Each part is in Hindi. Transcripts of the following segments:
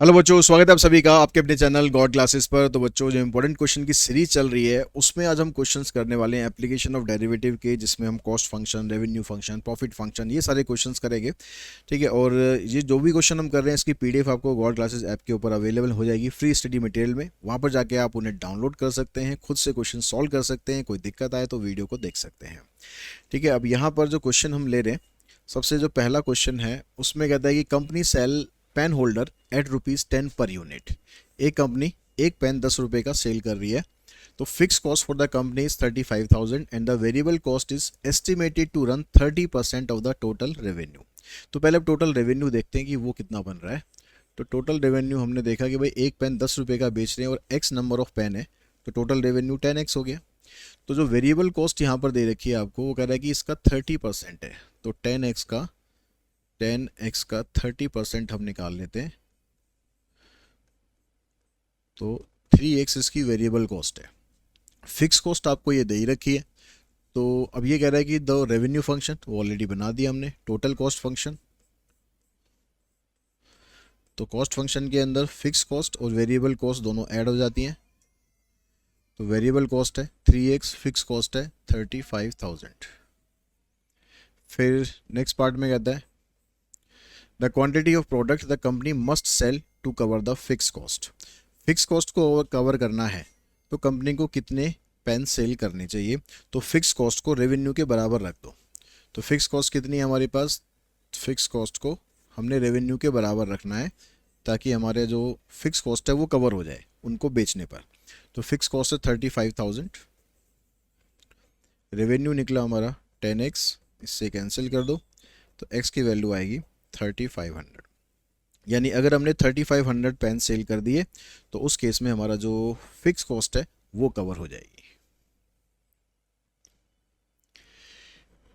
हेलो बच्चों, स्वागत है आप सभी का आपके अपने चैनल गॉड क्लासेस पर। तो बच्चों, जो इंपॉर्टेंट क्वेश्चन की सीरीज चल रही है उसमें आज हम क्वेश्चंस करने वाले हैं एप्लीकेशन ऑफ डेरिवेटिव के, जिसमें हम cost function, revenue function, profit function, ये सारे क्वेश्चंस करेंगे। ठीक है। और ये जो भी क्वेश्चन हम कर रहे हैं इसकी पीडीएफ आपको गॉड क्लासेस ऐप के ऊपर अवेलेबल हो जाएगी फ्री स्टडी मटेरियल में। वहाँ पर जाके आप उन्हें डाउनलोड कर सकते हैं, खुद से क्वेश्चन सॉल्व कर सकते हैं, कोई दिक्कत आए तो वीडियो को देख सकते हैं। ठीक है। अब यहाँ पर जो क्वेश्चन हम ले रहे हैं, सबसे जो पहला क्वेश्चन है उसमें कहता है कि company sell pen holder at ₹10 per unit. एक कंपनी एक पेन 10 रुपये का सेल कर रही है। तो fix cost for the company is 35,000 and the variable cost is estimated to run 30% of the total revenue. तो पहले अब टोटल रेवेन्यू देखते हैं कि वो कितना बन रहा है। तो टोटल रेवेन्यू हमने देखा कि भाई एक पेन 10 रुपये का बेच रहे हैं और एक्स नंबर ऑफ पेन है, तो टोटल रेवेन्यू 10x हो गया। तो जो वेरिएबल कॉस्ट यहाँ पर दे रखी है आपको, वो कह रहा है कि इसका 30% है। तो 10x का 30% हम निकाल लेते हैं। तो 3x इसकी वेरिएबल कॉस्ट है। फिक्स कॉस्ट आपको ये दे ही रखी है। तो अब ये कह रहा है कि द रेवेन्यू फंक्शन, वो ऑलरेडी बना दिया हमने, टोटल कॉस्ट फंक्शन। तो कॉस्ट फंक्शन के अंदर फिक्स कॉस्ट और वेरिएबल कॉस्ट दोनों ऐड हो जाती हैं। तो वेरिएबल कॉस्ट है 3x, फिक्स कॉस्ट है 35,000। फिर नेक्स्ट पार्ट में कहता है the quantity of product the company must sell to cover the fix cost. Fix cost को कवर करना है तो कंपनी को कितने पेन सेल करने चाहिए। तो फिक्स कॉस्ट को रेवेन्यू के बराबर रख दो। तो फिक्स कॉस्ट कितनी है हमारे पास, फिक्स कॉस्ट को हमने रेवेन्यू के बराबर रखना है ताकि हमारे जो फिक्स कॉस्ट है वो कवर हो जाए उनको बेचने पर। तो फिक्स कॉस्ट है 35,000, रेवेन्यू निकला हमारा 10x, इससे कैंसिल कर दो। तो x की वैल्यू आएगी 3500। यानी अगर हमने 3500 पेन सेल कर दिए तो उस केस में हमारा जो फिक्स कॉस्ट है वो कवर हो जाएगी।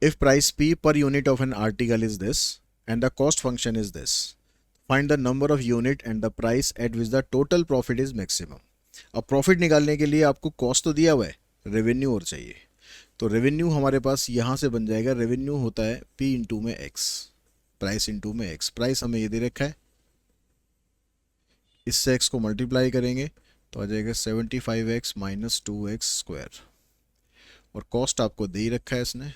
If price p per unit of an article is this and the cost function is this, find the number of unit and the price at which the total profit is maximum. अब प्रॉफिट निकालने के लिए आपको कॉस्ट तो दिया हुआ है, रेवेन्यू और चाहिए। तो रेवेन्यू हमारे पास यहाँ से बन जाएगा, रेवेन्यू होता है p इंटू में x, प्राइस इंटू में x। प्राइस हमें ये दे रखा है, इससे x को मल्टीप्लाई करेंगे तो आ जाएगा 75x माइनस 2x²। और कॉस्ट आपको दे ही रखा है इसने।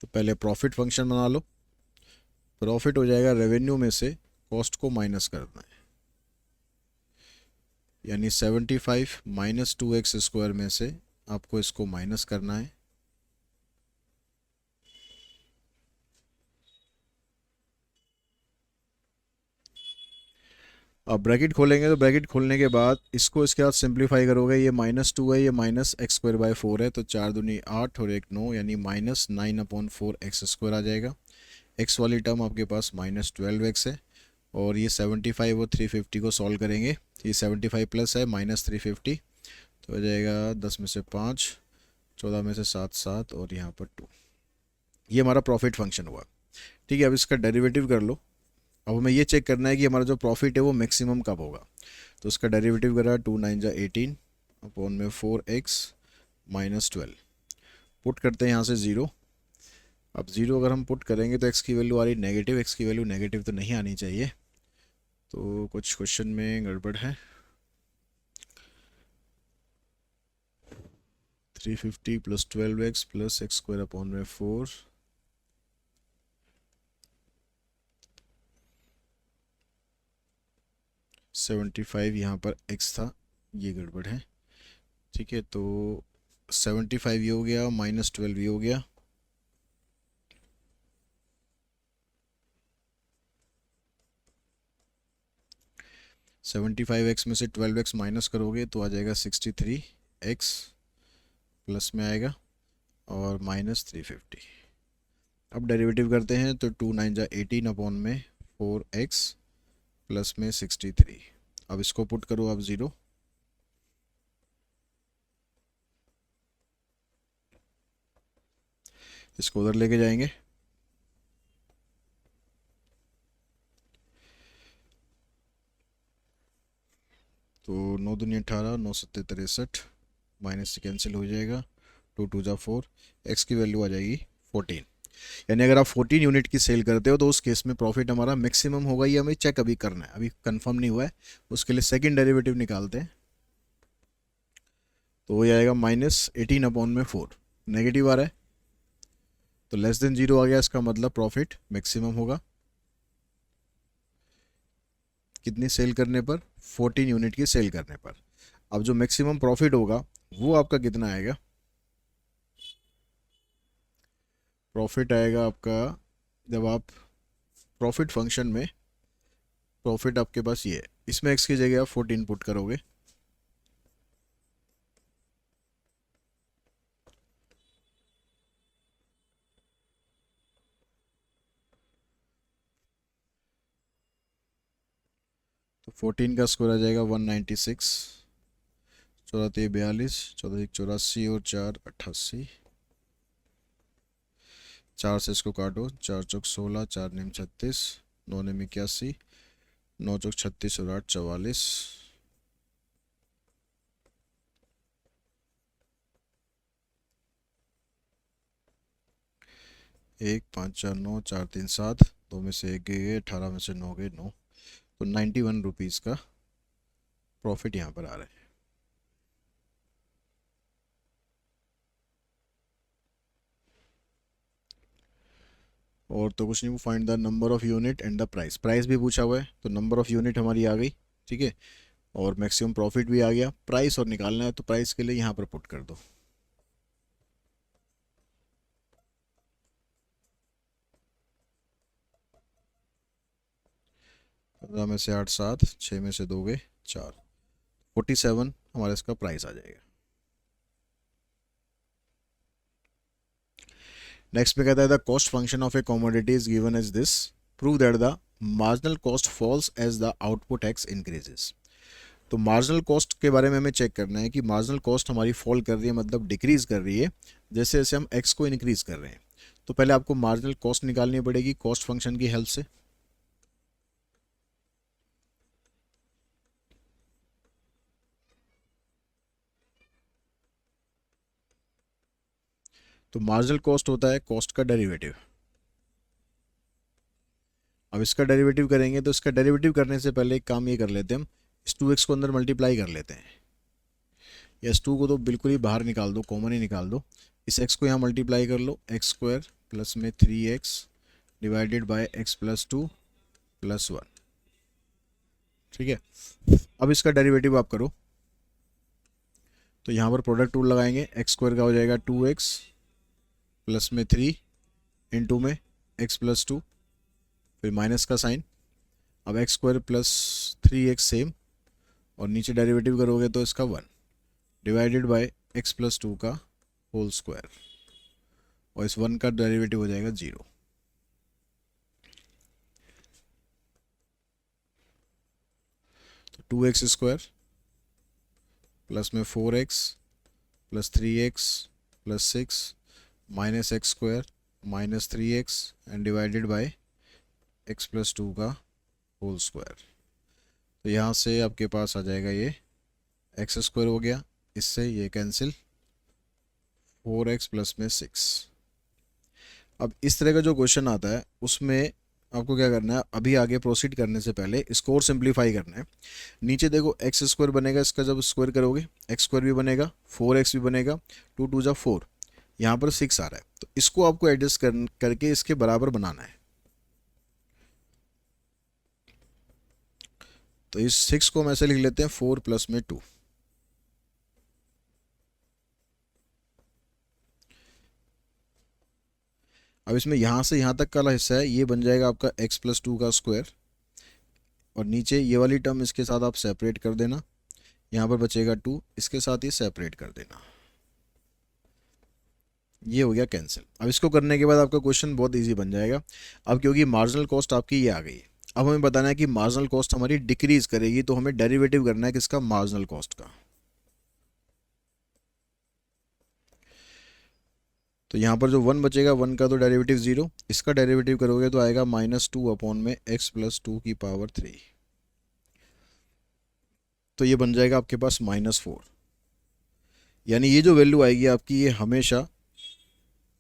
तो पहले प्रॉफिट फंक्शन बना लो। प्रॉफिट हो जाएगा रेवेन्यू में से कॉस्ट को माइनस करना है, यानी 75 माइनस 2x² में से आपको इसको माइनस करना है। अब ब्रैकेट खोलेंगे तो ब्रैकेट खोलने के बाद इसको इसके साथ सिंप्लीफाई करोगे, ये -2 है, ये -x² बाई 4 है, तो 4 दूनी 8 और 1 9, यानी -9/4 x² आ जाएगा। x वाली टर्म आपके पास -12x है। और ये 75 और 350 को सॉल्व करेंगे, ये 75 प्लस है -350, तो हो जाएगा 10 में से 5, 14 में से 7 7 और यहाँ पर 2। ये हमारा प्रॉफिट फंक्शन हुआ। ठीक है। अब इसका डेरिवेटिव कर लो। अब हमें ये चेक करना है कि हमारा जो प्रॉफिट है वो मैक्सिमम कब होगा। तो उसका डेरिवेटिव करा 2 9 जा 18 अपॉन में 4x माइनस 12। पुट करते हैं यहाँ से 0। अब 0 अगर हम पुट करेंगे तो x की वैल्यू आ रही नेगेटिव, x की वैल्यू नेगेटिव तो नहीं आनी चाहिए, तो कुछ क्वेश्चन में गड़बड़ है। 350 plus 12x plus x² upon में 4, 75 यहाँ पर x था, ये गड़बड़ है। ठीक है। तो 75 ये हो गया, -12 ये हो गया। सेवेंटी फाइव एक्स में से 12x माइनस करोगे तो आ जाएगा 63x, प्लस में आएगा और -350। अब डेरिवेटिव करते हैं तो 2 9 जा 18 अपॉन में 4x प्लस में 63। अब इसको पुट करो अब 0। इसको उधर लेके जाएंगे तो 9 दूनी 18, 9 सत्ते 63, माइनस से कैंसिल हो जाएगा, 2 2 जा 4, एक्स की वैल्यू आ जाएगी 14। यानी अगर आप 14 यूनिट की सेल करते हो तो उस केस में प्रॉफिट हमारा मैक्सिमम होगा, ये हमें चेक अभी करना है, अभी कंफर्म नहीं हुआ है। उसके लिए सेकंड डेरिवेटिव निकालते हैं, तो वो आएगा -18/4। नेगेटिव आ रहा है तो लेस देन जीरो आ गया, इसका मतलब प्रॉफिट मैक्सिमम होगा कितनी सेल करने पर, 14 यूनिट की सेल करने पर। अब जो मैक्सिमम प्रॉफिट होगा वो आपका कितना आएगा, प्रॉफिट आएगा आपका, जब आप प्रॉफिट फंक्शन में प्रॉफिट आपके पास ये है, इसमें एक्स की जगह आप 14 पुट करोगे, तो 14 का स्कोर आ जाएगा 196, 14×3 = 42, 14×1 = 84 और 4 = 88। 4 से इसको काटो, 4×4 = 16, 4×9 = 36, 9×9 = 81, 9×4 = 36 और 8 = 44। 1 5 4 9 4 3 7, 2 में से 1 गए, 18 में से 9 गए 9, तो 91 रुपीज़ का प्रॉफिट यहाँ पर आ रहा है। और तो कुछ नहीं, वो find the number of unit and the price, price भी पूछा हुआ है तो नंबर ऑफ यूनिट हमारी आ गई, ठीक है, और मैक्सिमम प्रॉफिट भी आ गया, प्राइस और निकालना है तो प्राइस के लिए यहाँ पर पुट कर दो। 15 में से 8 7, 6 में से 2 गए 4, 47 हमारा इसका प्राइस आ जाएगा। नेक्स्ट में कहता है the cost function of a commodity is given as this, prove that the marginal cost falls as the output x increases. तो मार्जिनल कॉस्ट के बारे में हमें चेक करना है कि मार्जिनल कॉस्ट हमारी फॉल कर रही है, मतलब डिक्रीज कर रही है जैसे जैसे हम एक्स को इंक्रीज कर रहे हैं। तो पहले आपको मार्जिनल कॉस्ट निकालनी पड़ेगी कॉस्ट फंक्शन की हेल्प से। तो मार्जिनल कॉस्ट होता है कॉस्ट का डेरिवेटिव। अब इसका डेरिवेटिव करेंगे तो इसका डेरिवेटिव करने से पहले एक काम ये कर लेते हैं, हम इस 2x को अंदर मल्टीप्लाई कर लेते हैं, या इस 2 को तो बिल्कुल ही बाहर निकाल दो, कॉमन ही निकाल दो, इस x को यहाँ मल्टीप्लाई कर लो, x² प्लस में 3x डिवाइडेड बाय x+2 + 1, ठीक है। अब इसका डेरिवेटिव आप करो, तो यहाँ पर प्रोडक्ट रूल लगाएंगे, x² का हो जाएगा 2x प्लस में 3 इंटू में x+2, फिर माइनस का साइन, अब x² प्लस 3x सेम, और नीचे डेरिवेटिव करोगे तो इसका 1 डिवाइडेड बाय x+2 का होल स्क्वायर, और इस 1 का डेरिवेटिव हो जाएगा 0। तो 2x² प्लस में 4x plus 3x plus 6 minus x² minus 3x and divided by x+2 का होल स्क्वायर। तो यहाँ से आपके पास आ जाएगा ये x² हो गया, इससे ये कैंसिल, 4x प्लस में 6। अब इस तरह का जो क्वेश्चन आता है उसमें आपको क्या करना है, अभी आगे प्रोसीड करने से पहले इसको और सिंप्लीफाई करना है। नीचे देखो x² बनेगा, इसका जब स्क्वायर करोगे x² भी बनेगा, 4x भी बनेगा, 2 2 जा 4, यहाँ पर 6 आ रहा है, तो इसको आपको एडजस्ट करके इसके बराबर बनाना है। तो इस 6 को हम ऐसे लिख लेते हैं 4 प्लस में 2, अब इसमें यहाँ से यहाँ तक का वाला हिस्सा है ये बन जाएगा आपका x+2 का स्क्वायर, और नीचे ये वाली टर्म इसके साथ आप सेपरेट कर देना, यहाँ पर बचेगा 2, इसके साथ ही सेपरेट कर देना, ये हो गया कैंसिल। अब इसको करने के बाद आपका क्वेश्चन बहुत इजी बन जाएगा। अब क्योंकि मार्जिनल कॉस्ट आपकी ये आ गई है, अब हमें बताना है कि मार्जिनल कॉस्ट हमारी डिक्रीज करेगी, तो हमें डेरिवेटिव करना है किसका, मार्जिनल कॉस्ट का। तो यहाँ पर जो 1 बचेगा, 1 का तो डेरिवेटिव 0, इसका डेरिवेटिव करोगे तो आएगा -2/x+2⁻³ तो ये बन जाएगा आपके पास -4। यानी ये जो वैल्यू आएगी आपकी, ये हमेशा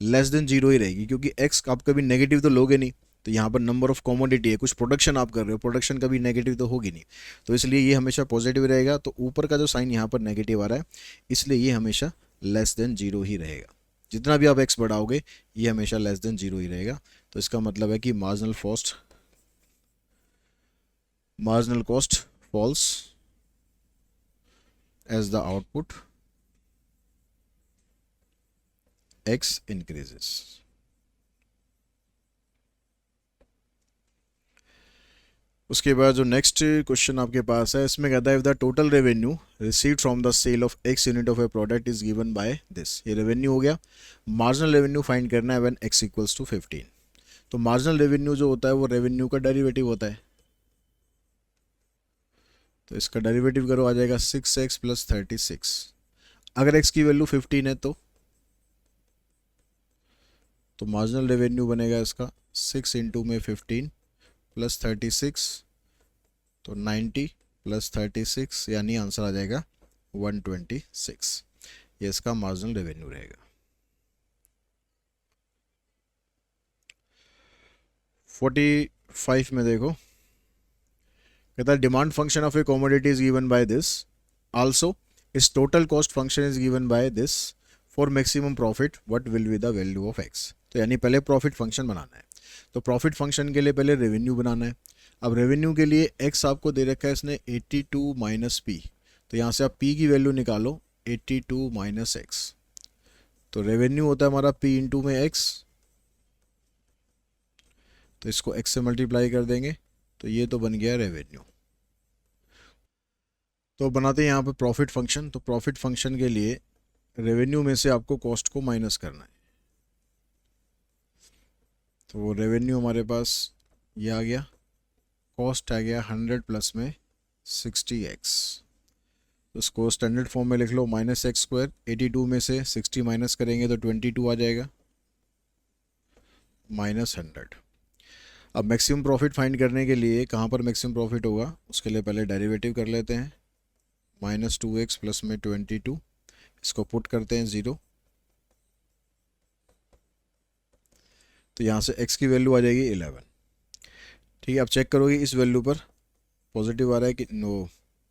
लेस देन जीरो ही रहेगी, क्योंकि एक्स आप कभी नेगेटिव तो लोगे नहीं, तो यहाँ पर नंबर ऑफ कमोडिटी है, कुछ प्रोडक्शन आप कर रहे हो, प्रोडक्शन कभी नेगेटिव तो होगी नहीं, तो इसलिए ये हमेशा पॉजिटिव रहेगा। तो ऊपर का जो साइन यहाँ पर नेगेटिव आ रहा है, इसलिए ये हमेशा लेस देन जीरो ही रहेगा। जितना भी आप एक्स बढ़ाओगे ये हमेशा लेस देन जीरो ही रहेगा। तो इसका मतलब है कि marginal cost falls as the output x increases. उसके बाद जो नेक्स्ट क्वेश्चन आपके पास है, इसमें कहता है if the total revenue received from the sale of x unit of a product is given by this. ये रेवेन्यू हो गया। मार्जिनल रेवेन्यू फाइंड करना है व्हेन एक्स इक्वल्स टू 15। तो मार्जिनल रेवेन्यू जो होता है वो रेवेन्यू का डेरिवेटिव होता है, तो इसका डेरिवेटिव करो, आ जाएगा 6x प्लस 36। अगर x की वैल्यू 15 है तो मार्जिनल रेवेन्यू बनेगा इसका 6 इंटू में 15 प्लस 36, तो 90 प्लस 36, यानी आंसर आ जाएगा 126। ये इसका मार्जिनल रेवेन्यू रहेगा। 45 में देखो, कहता है demand function of a commodity is given by this, also इस total cost function is given by this, for maximum profit what will be the value of x. तो यानी पहले प्रॉफिट फंक्शन बनाना है, तो प्रॉफिट फंक्शन के लिए पहले रेवेन्यू बनाना है। अब रेवेन्यू के लिए एक्स आपको दे रखा है इसने 82 माइनस पी, तो यहाँ से आप पी की वैल्यू निकालो 82 माइनस एक्स, तो रेवेन्यू होता है हमारा पी इंटू में एक्स, तो इसको एक्स से मल्टीप्लाई कर देंगे, तो ये तो बन गया रेवेन्यू। तो बनाते हैं यहाँ पे प्रॉफिट फंक्शन। तो प्रॉफिट फंक्शन के लिए रेवेन्यू में से आपको कॉस्ट को माइनस करना है, तो रेवेन्यू हमारे पास ये आ गया, कॉस्ट आ गया 100 प्लस में 60x, तो इसको स्टैंडर्ड फॉर्म में लिख लो, माइनस एक्स स्क्वायर, 82 में से 60 माइनस करेंगे तो 22 आ जाएगा, माइनस 100। अब मैक्सिमम प्रॉफिट फाइंड करने के लिए कहाँ पर मैक्सिमम प्रॉफिट होगा, उसके लिए पहले डेरिवेटिव कर लेते हैं, माइनस 2x प्लस में 22, इसको पुट करते हैं 0, तो यहाँ से x की वैल्यू आ जाएगी 11। ठीक है, अब चेक करोगे इस वैल्यू पर पॉजिटिव आ रहा है कि नो,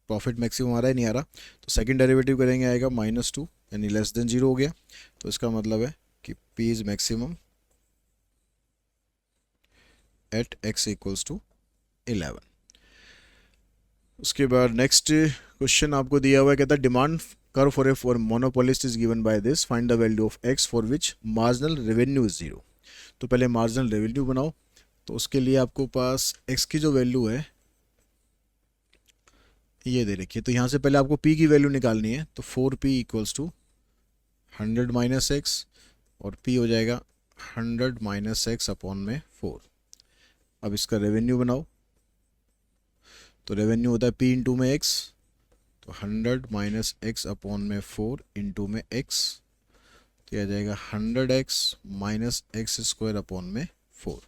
प्रॉफिट मैक्सिमम आ रहा है, नहीं आ रहा, तो सेकंड डेरिवेटिव करेंगे, आएगा -2, यानी लेस देन 0 हो गया। तो इसका मतलब है कि p is maximum at x equals to 11। उसके बाद नेक्स्ट क्वेश्चन आपको दिया हुआ है, कहता है demand curve for monopolist is given by this, find the value of x for which marginal revenue is 0। तो पहले मार्जिनल रेवेन्यू बनाओ, तो उसके लिए आपको पास x की जो वैल्यू है ये दे रखी है, तो यहाँ से पहले आपको p की वैल्यू निकालनी है, तो 4p equals to 100 minus x, और p हो जाएगा 100 माइनस एक्स अपॉन में 4। अब इसका रेवेन्यू बनाओ, तो रेवेन्यू होता है p इंटू में x, तो 100 माइनस एक्स अपॉन में 4 इंटू में x, तो यह आ जाएगा 100x minus x square upon में 4।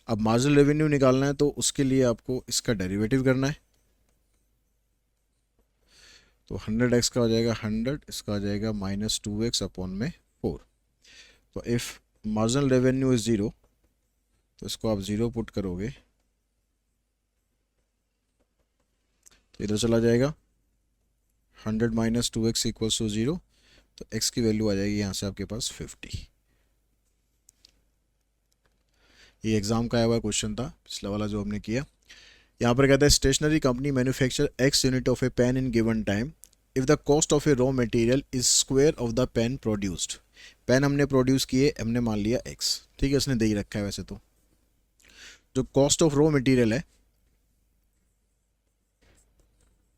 अब मार्जिनल रेवेन्यू निकालना है, तो उसके लिए आपको इसका डेरिवेटिव करना है, तो 100x का हो जाएगा 100, इसका आ जाएगा -2x अपॉन में 4। तो इफ़ मार्जिनल रेवेन्यू इज़ 0, तो इसको आप 0 पुट करोगे तो इधर चला जाएगा, 100 माइनस 2x इक्वल्स टू 0, तो x की वैल्यू आ जाएगी यहाँ से आपके पास 50। ये एग्जाम का आया हुआ क्वेश्चन था, पिछला वाला जो हमने किया। यहाँ पर कहता है stationery company manufacture x unit of a pen in given time if the cost of a raw material is square of the pen produced. Pen हमने प्रोड्यूस किए, हमने मान लिया x, ठीक है, इसने दे ही रखा है। वैसे तो जो कॉस्ट ऑफ रॉ मटेरियल है,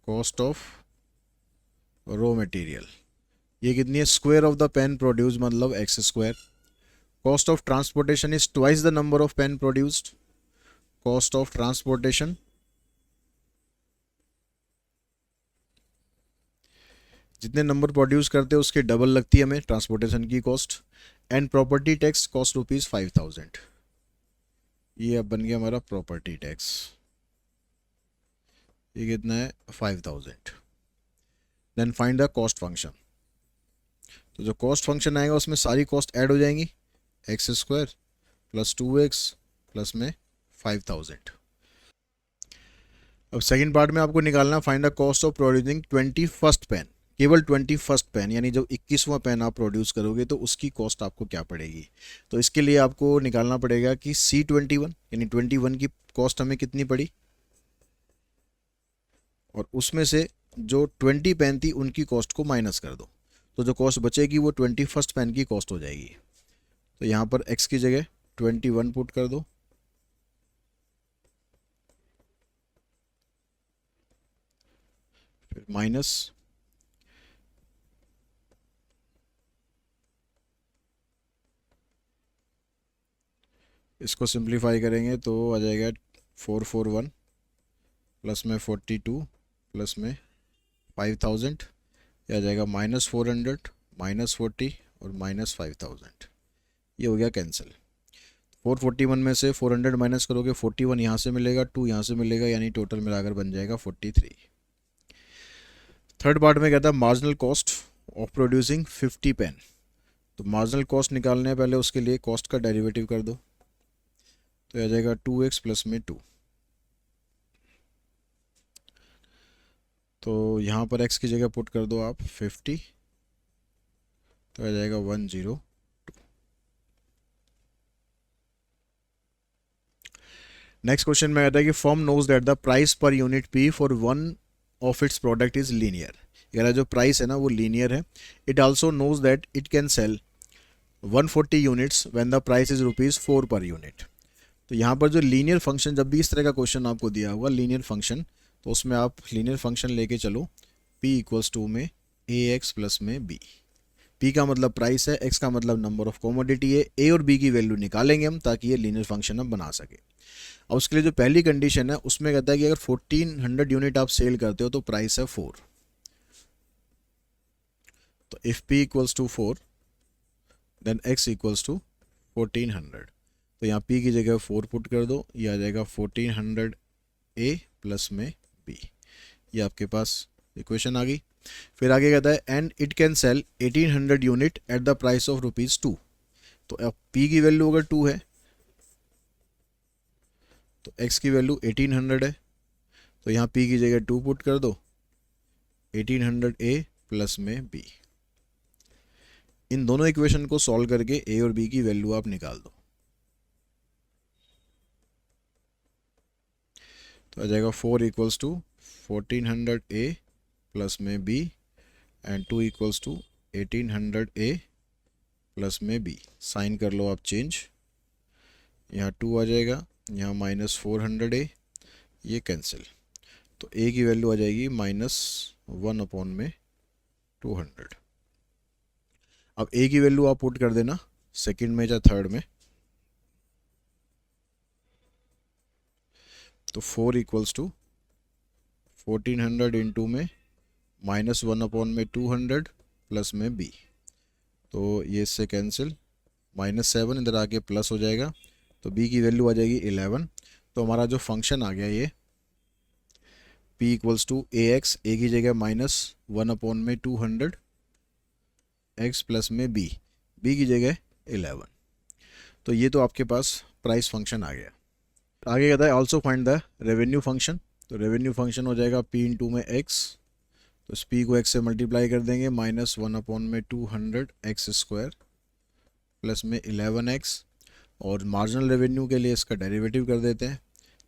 कॉस्ट ऑफ रॉ मटेरियल ये कितनी है, square of the pen produce मतलब x square. Cost of transportation is twice the number of pen produced, cost of transportation जितने नंबर प्रोड्यूस करते हैं उसके डबल लगती है हमें ट्रांसपोर्टेशन की cost. And property tax cost rupees 5000, ये अब बन गया हमारा प्रॉपर्टी टैक्स, ये कितना है 5000। Then find the cost function, तो जो कॉस्ट फंक्शन आएगा उसमें सारी कॉस्ट ऐड हो जाएंगी, x square plus 2x plus में 5000। अब सेकंड पार्ट में आपको निकालना find the cost of producing 21st pen, केवल 21st पेन, यानी जब 21वां पेन आप प्रोड्यूस करोगे तो उसकी कॉस्ट आपको क्या पड़ेगी। तो इसके लिए आपको निकालना पड़ेगा कि C21 यानी 21 की कॉस्ट हमें कितनी पड़ी, और उसमें से जो 20 पेन थी उनकी कॉस्ट को माइनस कर दो, तो जो कॉस्ट बचेगी वो 21st पेन की कॉस्ट हो जाएगी। तो यहाँ पर x की जगह 21 पुट कर दो, फिर माइनस इसको सिंप्लीफाई करेंगे तो आ जाएगा 441 प्लस में 42 प्लस में 5000, ये आ जाएगा -400 -40 और -5000, ये हो गया कैंसिल। 441 में से 400 माइनस करोगे 41 यहाँ से मिलेगा, 2 यहाँ से मिलेगा, यानी टोटल मिलाकर बन जाएगा 43। थर्ड पार्ट में कहता है marginal cost of producing 50 pen. तो मार्जिनल कॉस्ट निकालने हैं, पहले उसके लिए कॉस्ट का डेरिवेटिव कर दो, तो आ जाएगा 2x प्लस में 2। तो यहाँ पर x की जगह पुट कर दो आप 50, तो आ जाएगा 102। नेक्स्ट क्वेश्चन में कहता है कि firm knows that the price per unit P for one of its product is linear. यानी जो प्राइस है ना वो लीनियर है। It also knows that it can sell 140 units when the price is ₹4 per unit. तो यहाँ पर जो लीनियर फंक्शन, जब भी इस तरह का क्वेश्चन आपको दिया हुआ लीनियर फंक्शन, तो उसमें आप लीनियर फंक्शन लेके चलो p इक्वल्स टू में ax प्लस में b। p का मतलब प्राइस है, x का मतलब नंबर ऑफ कमोडिटी है, a और b की वैल्यू निकालेंगे हम ताकि ये लीनियर फंक्शन हम बना सके। अब उसके लिए जो पहली कंडीशन है उसमें कहता है कि अगर 1400 यूनिट आप सेल करते हो तो प्राइस है 4। तो if p equals to 4 then x equals to 1400। तो यहाँ p की जगह 4 पुट कर दो, ये आ जाएगा 1400 a प्लस में b। ये आपके पास इक्वेशन आ गई। फिर आगे कहता है and it can cell 1800 unit at the price of ₹2। तो अब p की वैल्यू अगर 2 है तो x की वैल्यू 1800 है, तो यहाँ p की जगह 2 पुट कर दो, 1800 a प्लस में b। इन दोनों इक्वेशन को सॉल्व करके a और b की वैल्यू आप निकाल दो, तो आ जाएगा 4 इक्वल्स टू 1400 a प्लस में b and 2 equals to 1800 a plus में b। साइन कर लो आप चेंज, यहाँ 2 आ जाएगा, यहाँ -400 a, ये कैंसिल। तो a की वैल्यू आ जाएगी -1/200। अब a की वैल्यू आप पुट कर देना सेकंड में या थर्ड में, तो 4 इक्वल्स टू 1400 इंटू में -1/200 प्लस में b। तो ये इससे कैंसिल, -7 इधर आके प्लस हो जाएगा, तो b की वैल्यू आ जाएगी 11। तो हमारा जो फंक्शन आ गया ये p equals to ax, a की जगह -1/200 x प्लस में b, b की जगह 11। तो ये तो आपके पास प्राइस फंक्शन आ गया। आगे कहता है also find the revenue function. तो रेवेन्यू फंक्शन हो जाएगा p इंटू में x, तो इस p को x से मल्टीप्लाई कर देंगे, -1/200 x स्क्वायर प्लस में 11x, और मार्जिनल रेवेन्यू के लिए इसका डेरिवेटिव कर देते हैं,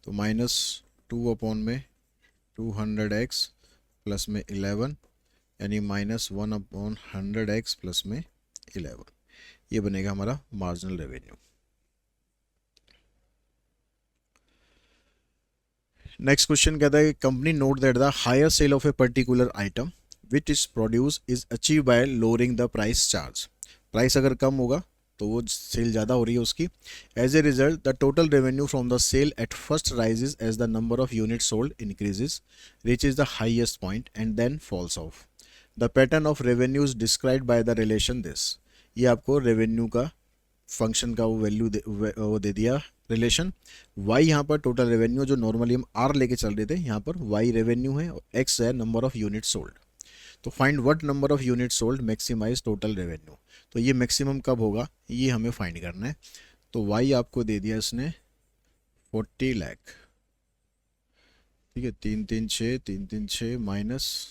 तो -2/200x प्लस में 11 यानी -1/100x प्लस में 11। ये बनेगा हमारा मार्जिनल रेवेन्यू। नेक्स्ट क्वेश्चन कहता है company note that the higher sale of a particular item which is produce is achieve by lowering the price charge. Price अगर कम होगा तो वो सेल ज़्यादा हो रही है उसकी। As a result the total revenue from the sale at first rises as the number of unit sold increases, reaches the highest point and then falls off. The pattern of revenue is described by the relation this. ये आपको रेवेन्यू का फंक्शन का वो वैल्यू वो दे दिया रिलेशन। y यहाँ पर टोटल रेवेन्यू, जो नॉर्मली हम r लेके चल रहे थे, यहाँ पर y रेवेन्यू है और x है नंबर ऑफ यूनिट सोल्ड। तो find what number of unit sold maximise total revenue. तो ये मैक्सिमम कब होगा ये हमें फाइंड करना है। तो वाई आपको दे दिया इसने 40 लाख, ठीक है, 3 3 6 माइनस,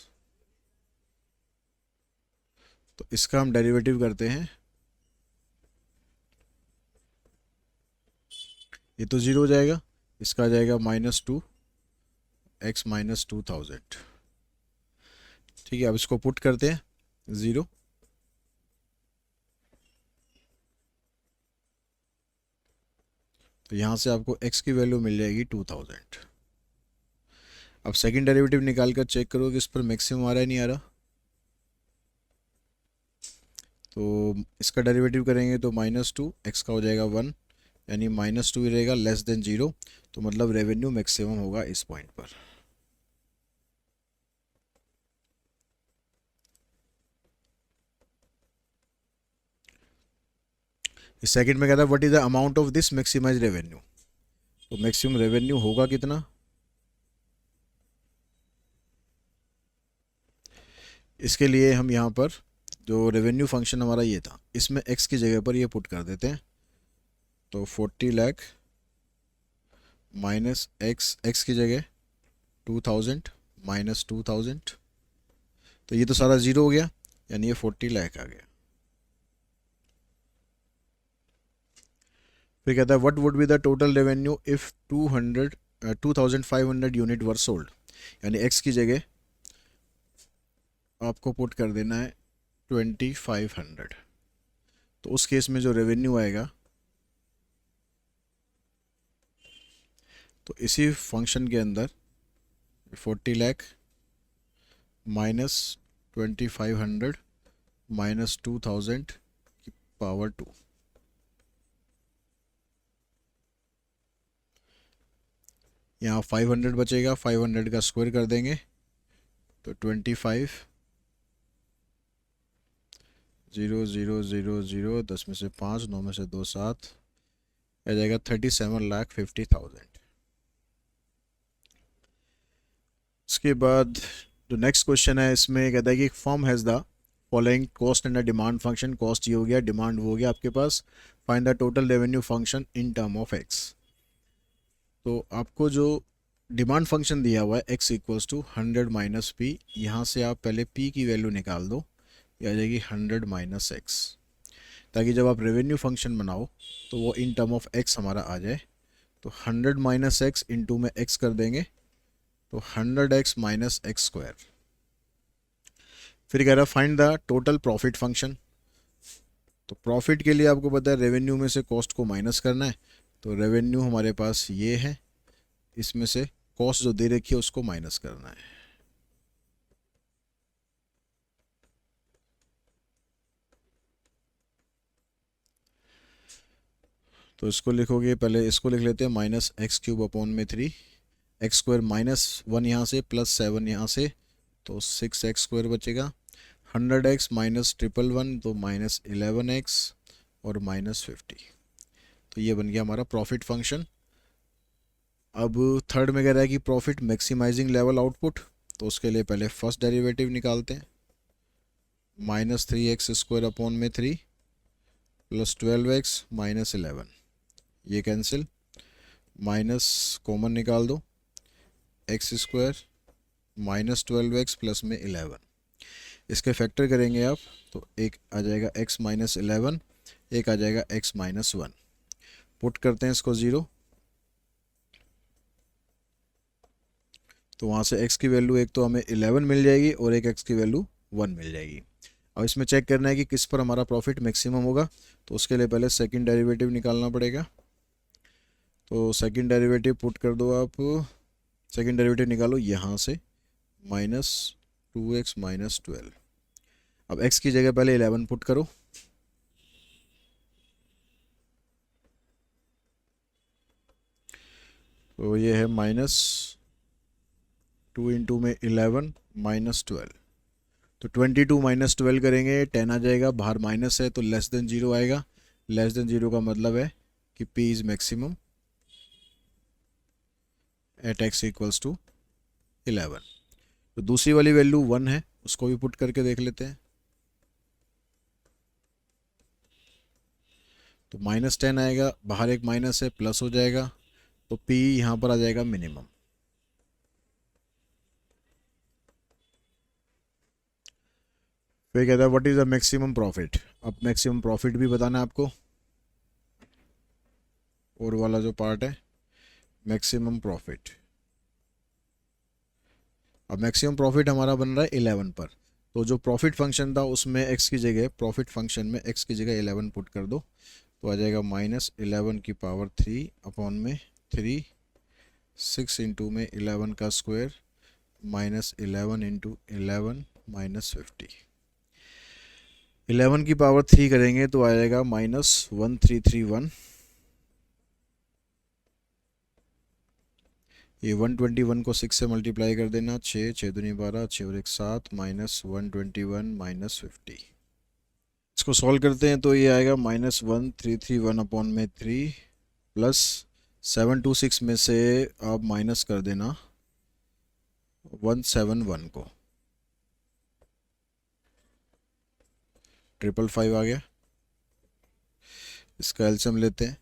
तो इसका हम डेरिवेटिव करते हैं, ये तो जीरो हो जाएगा, इसका आ जाएगा -2 x -2000, ठीक है। अब इसको पुट करते हैं ज़ीरो, तो यहाँ से आपको x की वैल्यू मिल जाएगी 2000। अब सेकंड डेरिवेटिव निकाल कर चेक करो कि इस पर मैक्सिमम आ रहा है नहीं आ रहा। तो इसका डेरिवेटिव करेंगे तो -2 x का हो जाएगा 1, यानी -2 ही रहेगा, लेस देन 0, तो मतलब रेवेन्यू मैक्सिमम होगा इस पॉइंट पर। इस सेकंड में कहता है what is the amount of this maximise revenue. तो मैक्सिमम रेवेन्यू होगा कितना, इसके लिए हम यहाँ पर जो रेवेन्यू फंक्शन हमारा ये था, इसमें x की जगह पर ये पुट कर देते हैं। तो 40 लाख माइनस x की जगह 2000 -2000, तो ये तो सारा ज़ीरो हो गया, यानी ये 40 लाख आ गया। फिर कहता है what would be the total revenue if 2500 unit were sold, यानी x की जगह आपको पुट कर देना है 2500। तो उस केस में जो रेवेन्यू आएगा, तो इसी फंक्शन के अंदर 40 लाख -2500 -2000 की पावर 2, यहाँ 500 बचेगा, 500 का स्क्वायर कर देंगे तो 25 0 0 0 0, 10 में से 5, 9 में से 2 7, आ जाएगा 37,50,000। इसके बाद जो नेक्स्ट क्वेश्चन है, इसमें कहता है कि firm has the following cost and demand function. Cost ये हो गया, डिमांड वो हो गया आपके पास। Find the total revenue function in term of x. तो आपको जो डिमांड फंक्शन दिया हुआ है x equals to 100 minus p, यहाँ से आप पहले p की वैल्यू निकाल दो, ये आ जाएगी 100 माइनस एक्स, ताकि जब आप रेवेन्यू फंक्शन बनाओ तो वो इन टर्म ऑफ x हमारा आ जाए। तो 100 माइनस एक्स इंटू में x कर देंगे, तो 100x माइनस एक्स स्क्वायर। फिर कह रहा है find the total profit function. तो प्रॉफिट के लिए आपको पता है रेवेन्यू में से कॉस्ट को माइनस करना है। तो रेवेन्यू हमारे पास ये है, इसमें से कॉस्ट जो दे रखी है उसको माइनस करना है। तो इसको लिखोगे, पहले इसको लिख लेते हैं -x³ अपॉन में 3, एक्स स्क्वायर -1 यहाँ से +7 यहाँ से, तो 6x² बचेगा। 100x माइनस 111 तो -11x और -50। तो ये बन गया हमारा प्रॉफिट फंक्शन। अब थर्ड में कह रहा है कि प्रॉफिट मैक्सिमाइजिंग लेवल आउटपुट। तो उसके लिए पहले फर्स्ट डेरिवेटिव निकालते हैं, -3x² अपॉन में 3 + 12x -11, ये कैंसिल, माइनस कॉमन निकाल दो, x² -12x प्लस में 11, इसके फैक्टर करेंगे आप तो एक आ जाएगा x -11, एक आ जाएगा x -1। पुट करते हैं इसको 0, तो वहाँ से x की वैल्यू एक तो हमें 11 मिल जाएगी और एक x की वैल्यू 1 मिल जाएगी। अब इसमें चेक करना है कि किस पर हमारा प्रॉफिट मैक्सिमम होगा। तो उसके लिए पहले सेकंड डेरिवेटिव निकालना पड़ेगा। तो सेकंड डेरिवेटिव पुट कर दो आप, सेकंड डेरिवेटिव निकालो यहाँ से, -2x -12। अब x की जगह पहले 11 पुट करो, तो ये है -2 इंटू में 11 -12, तो 22 -12 करेंगे 10 आ जाएगा, बाहर माइनस है तो लेस देन 0 आएगा। लेस देन 0 का मतलब है कि p is maximum at x equals to 11। तो दूसरी वाली वैल्यू 1 है, उसको भी पुट करके देख लेते हैं। तो -10 आएगा, बाहर एक माइनस है, प्लस हो जाएगा, तो P यहाँ पर आ जाएगा मिनिमम। फिर कहता है what is the maximum profit. अब मैक्सिमम प्रॉफिट भी बताना है आपको, और वाला जो पार्ट है मैक्सिमम प्रॉफिट। अब मैक्सिमम प्रॉफिट हमारा बन रहा है 11 पर, तो जो प्रॉफिट फंक्शन था उसमें x की जगह, प्रॉफिट फंक्शन में x की जगह 11 पुट कर दो, तो आ जाएगा -11 की पावर 3 अपॉन में 3, 6 इंटू में 11 का स्क्वायर, -11 इंटू 11 -50। 11 की पावर 3 करेंगे तो आ जाएगा -1331। ये 121 को 6 से मल्टीप्लाई कर देना, 6 6 दूनी 12, 6 और 1 7, -121 -50। इसको सॉल्व करते हैं तो ये आएगा -1331 अपॉन में 3 प्लस 726 में से आप माइनस कर देना 171 को, 555 आ गया। इसका एलसीएम लेते हैं,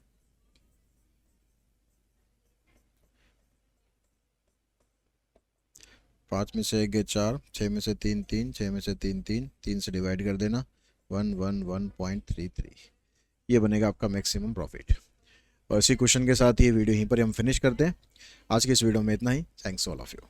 पाँच में से 1 गए 4, 6 में से 3 3, 6 में से 3 3, 3 से डिवाइड कर देना 111.33। ये बनेगा आपका मैक्सिमम प्रॉफिट। और इसी क्वेश्चन के साथ ये वीडियो यहीं पर हम फिनिश करते हैं। आज के इस वीडियो में इतना ही। Thanks all of you.